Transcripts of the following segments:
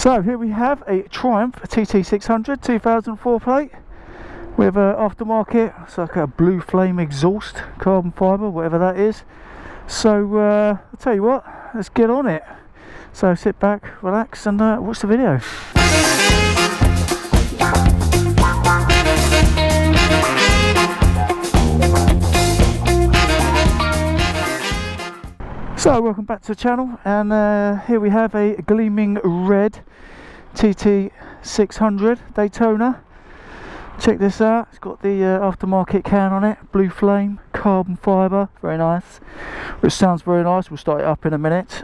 So here we have a Triumph TT600 2004 plate with aftermarket. It's like a blue flame exhaust, carbon fibre, whatever that is. So I'll tell you what, let's get on it. So sit back, relax, and watch the video. So welcome back to the channel, and here we have a gleaming red TT600 Daytona. Check this out, it's got the aftermarket can on it, blue flame, carbon fibre, very nice, which sounds very nice. We'll start it up in a minute.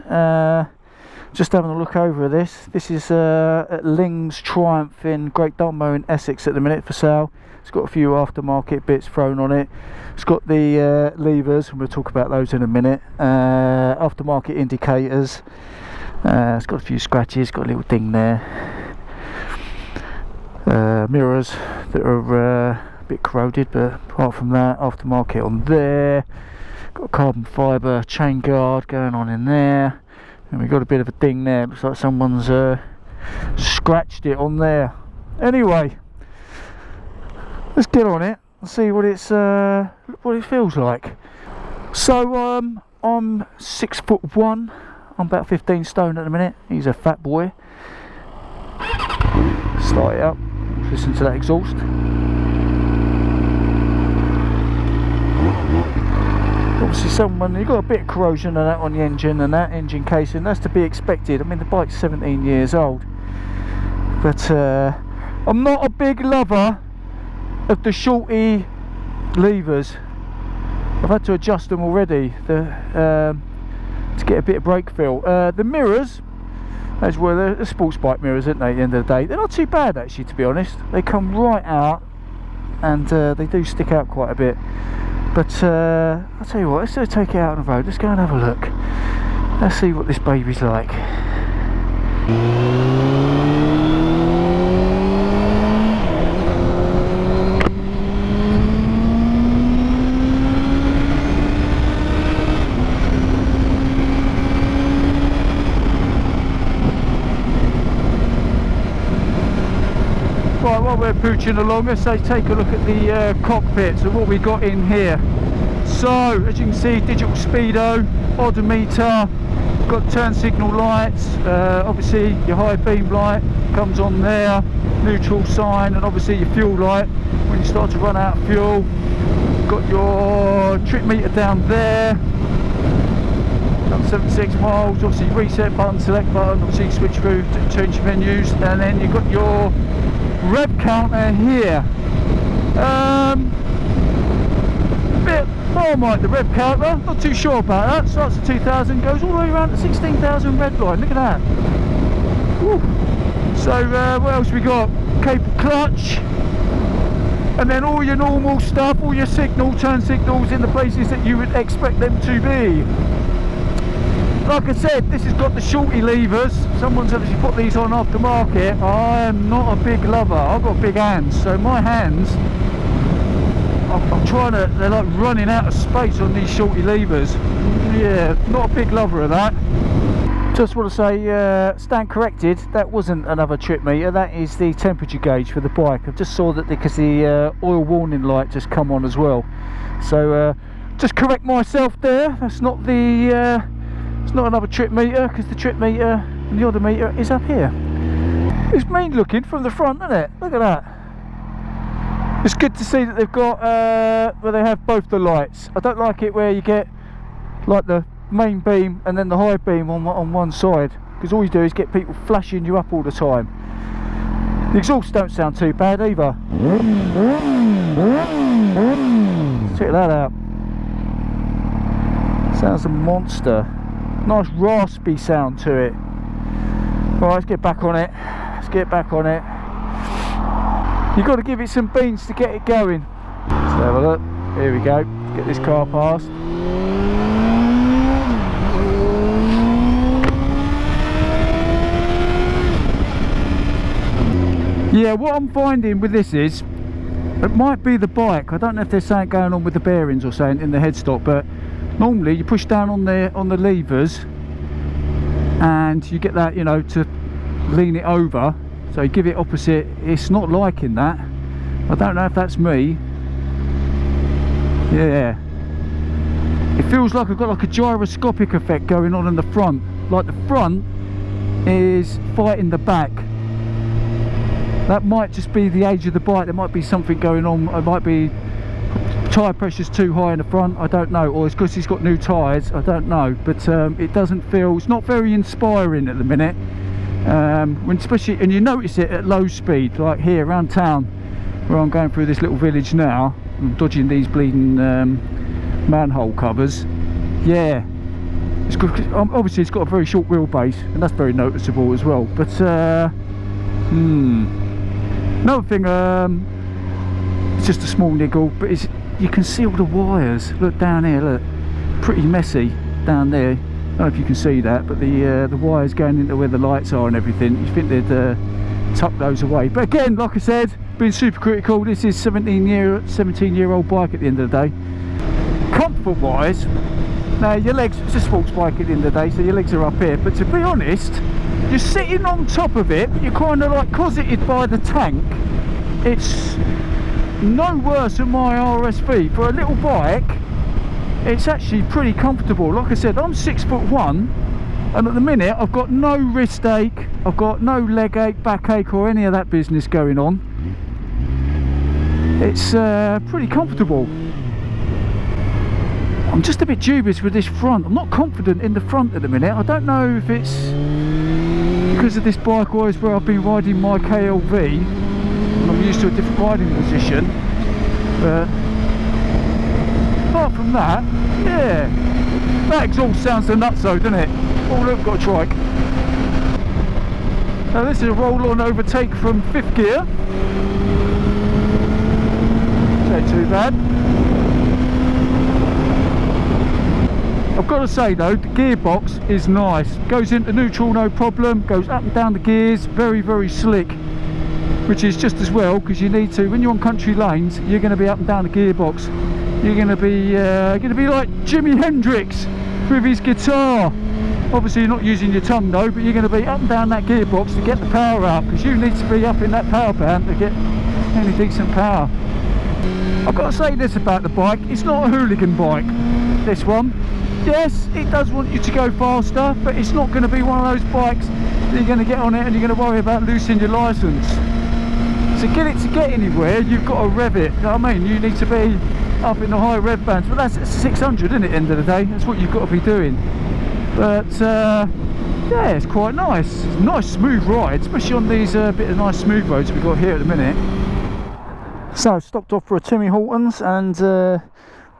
Just having a look over this. This is at Ling's Triumph in Great Dunmow in Essex at the minute for sale. It's got a few aftermarket bits thrown on it. It's got the levers, and we'll talk about those in a minute. Aftermarket indicators. It's got a few scratches, got a little ding there. Mirrors that are a bit corroded, but apart from that, aftermarket on there. Got a carbon fibre chain guard going on in there. And we've got a bit of a ding there. Looks like someone's scratched it on there. Anyway, let's get on it and see what it's what it feels like. So I'm 6'1". I'm about 15 stone at the minute. He's a fat boy. Start it up. Listen to that exhaust. Obviously you've got a bit of corrosion and that on the engine and that engine casing. That's to be expected. I mean, the bike's 17 years old. But I'm not a big lover of the shorty levers. I've had to adjust them already to get a bit of brake feel. The mirrors, as well, they're sports bike mirrors, aren't they, at the end of the day? They're not too bad actually, to be honest. They come right out and they do stick out quite a bit. But I'll tell you what, let's take it out on the road. Let's go and have a look. Let's see what this baby's like. Right, while we're pooching along, let's take a look at the cockpit. So what we got in here. So as you can see, digital speedo, odometer, got turn signal lights, obviously your high beam light comes on there, neutral sign, and obviously your fuel light when you start to run out of fuel. Got your trip meter down there, done 76 miles, obviously reset button, select button, obviously switch through to change menus, and then you've got your rev counter here. Oh my, the rev counter, not too sure about that. Starts at 2,000, goes all the way around to 16,000 red line. Look at that. Woo. So what else we got? Cable clutch, and then all your normal stuff, all your signal, turn signals in the places that you would expect them to be. Like I said, this has got the shorty levers. Someone's obviously put these on aftermarket. I am not a big lover. I've got big hands, so my hands, I'm trying to, they're like running out of space on these shorty levers. Yeah, not a big lover of that. Just want to say, stand corrected, that wasn't another trip meter, that is the temperature gauge for the bike. I just saw that because the oil warning light just come on as well. So just correct myself there, that's not the, it's not another trip meter, because the trip meter and the odometer is up here. It's mean looking from the front, isn't it? Look at that. It's good to see that they've got where they have both the lights. I don't like it where you get like the main beam and then the high beam on one side, because all you do is get people flashing you up all the time. The exhausts don't sound too bad either. Check that out. Sounds a monster. Nice raspy sound to it. Right, let's get back on it. Let's get back on it. You've got to give it some beans to get it going. Let's have a look. Here we go. Get this car past. Yeah, what I'm finding with this is, it might be the bike. I don't know if there's something going on with the bearings or something in the headstock, but normally you push down on the levers and you get that, you know, to lean it over, so you give it opposite. It's not liking that. I don't know if that's me. Yeah, it feels like I've got like a gyroscopic effect going on in the front, like the front is fighting the back. That might just be the age of the bike. There might be something going on. It might be tyre pressure's too high in the front, I don't know, or it's because he's got new tyres, I don't know, but it doesn't feel, it's not very inspiring at the minute, when especially, and you notice it at low speed, like here around town where I'm going through this little village now. I'm dodging these bleeding manhole covers. Yeah, it's good, obviously it's got a very short wheelbase and that's very noticeable as well, but another thing, it's just a small niggle, but it's, you can see all the wires. Look down here, look, pretty messy down there. I don't know if you can see that, but the wires going into where the lights are and everything, you think they'd tuck those away. But again, like I said, being super critical, this is 17-year-old bike at the end of the day. Comfort wise, now your legs, it's a sports bike at the end of the day, so your legs are up here, but to be honest, you're sitting on top of it, but you're kind of like cosseted by the tank. It's no worse than my RSV. For a little bike, it's actually pretty comfortable. Like I said, I'm 6'1", and at the minute I've got no wrist ache, I've got no leg ache, back ache or any of that business going on. It's pretty comfortable. I'm just a bit dubious with this front. I'm not confident in the front at the minute. I don't know if it's because of this bike or is where I've been riding my KLV. I'm used to a different riding position, but apart from that, yeah, that exhaust sounds the nuts though, doesn't it? Oh look, got a trike. Now this is a roll-on overtake from 5th gear. Not too bad. I've got to say though, the gearbox is nice. Goes into neutral no problem, goes up and down the gears, very slick. Which is just as well, because you need to, when you're on country lanes, you're going to be up and down the gearbox. You're going to be like Jimi Hendrix with his guitar. Obviously you're not using your tongue though, but you're going to be up and down that gearbox to get the power up, because you need to be up in that power band to get any decent power. I've got to say this about the bike, it's not a hooligan bike, this one. Yes, it does want you to go faster, but it's not going to be one of those bikes that you're going to get on it and you're going to worry about losing your licence. To get it to get anywhere, you've got to rev it, you know what I mean? You need to be up in the high rev bands, but that's 600 isn't it, end of the day? That's what you've got to be doing. But yeah, it's quite nice. It's a nice smooth ride, especially on these bit of nice smooth roads we've got here at the minute. So stopped off for a Timmy Hortons, and we're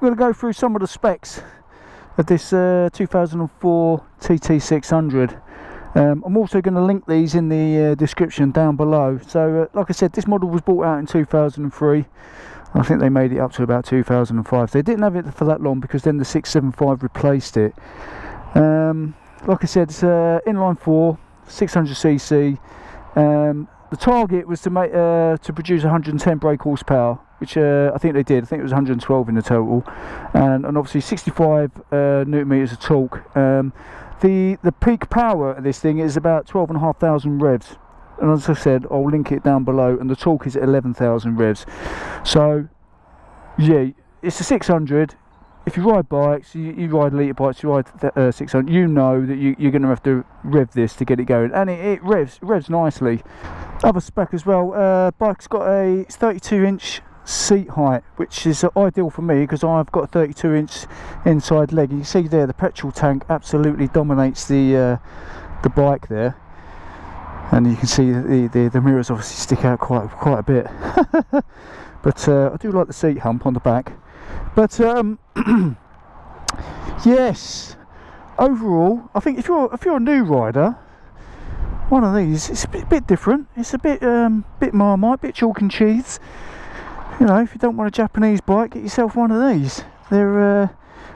going to go through some of the specs of this 2004 TT600. I'm also going to link these in the description down below. So like I said, this model was bought out in 2003. I think they made it up to about 2005. They didn't have it for that long because then the 675 replaced it. Like I said, it's inline 4, 600cc. The target was to make to produce 110 brake horsepower, which I think they did. I think it was 112 in the total, and obviously 65 newton meters of torque. The peak power of this thing is about 12,500 revs, and as I said, I'll link it down below, and the torque is at 11,000 revs. So yeah, it's a 600. If you ride bikes, you ride litre bikes, you ride 600, you know that you're going to have to rev this to get it going, and it revs nicely. Other spec as well, bike's got a 32-inch seat height, which is ideal for me because I've got a 32-inch inside leg. You can see there the petrol tank absolutely dominates the bike there, and you can see the mirrors obviously stick out quite a bit. But I do like the seat hump on the back. But yes, overall I think if you're a new rider, one of these, it's a bit different. It's a bit Marmite, bit chalk and cheese. You know, if you don't want a Japanese bike, get yourself one of these. They're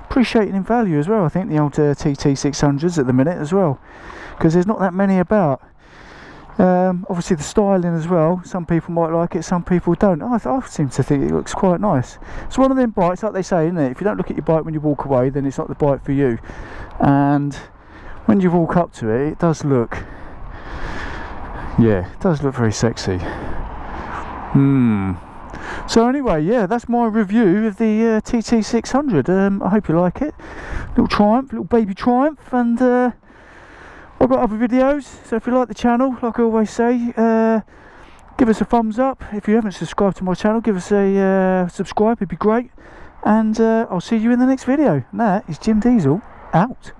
appreciating in value as well, I think, the old TT600s at the minute as well, because there's not that many about. Obviously the styling as well, some people might like it, some people don't. I seem to think it looks quite nice. It's one of them bikes, like they say, isn't it? If you don't look at your bike when you walk away, then it's not the bike for you. And when you walk up to it, it does look Yeah, it does look very sexy. So anyway, yeah, that's my review of the TT600. I hope you like it. Little Triumph, little baby Triumph, and I've got other videos, so if you like the channel, like I always say, give us a thumbs up. If you haven't subscribed to my channel, give us a subscribe, it'd be great. And I'll see you in the next video. And that is Jim Diesel, out.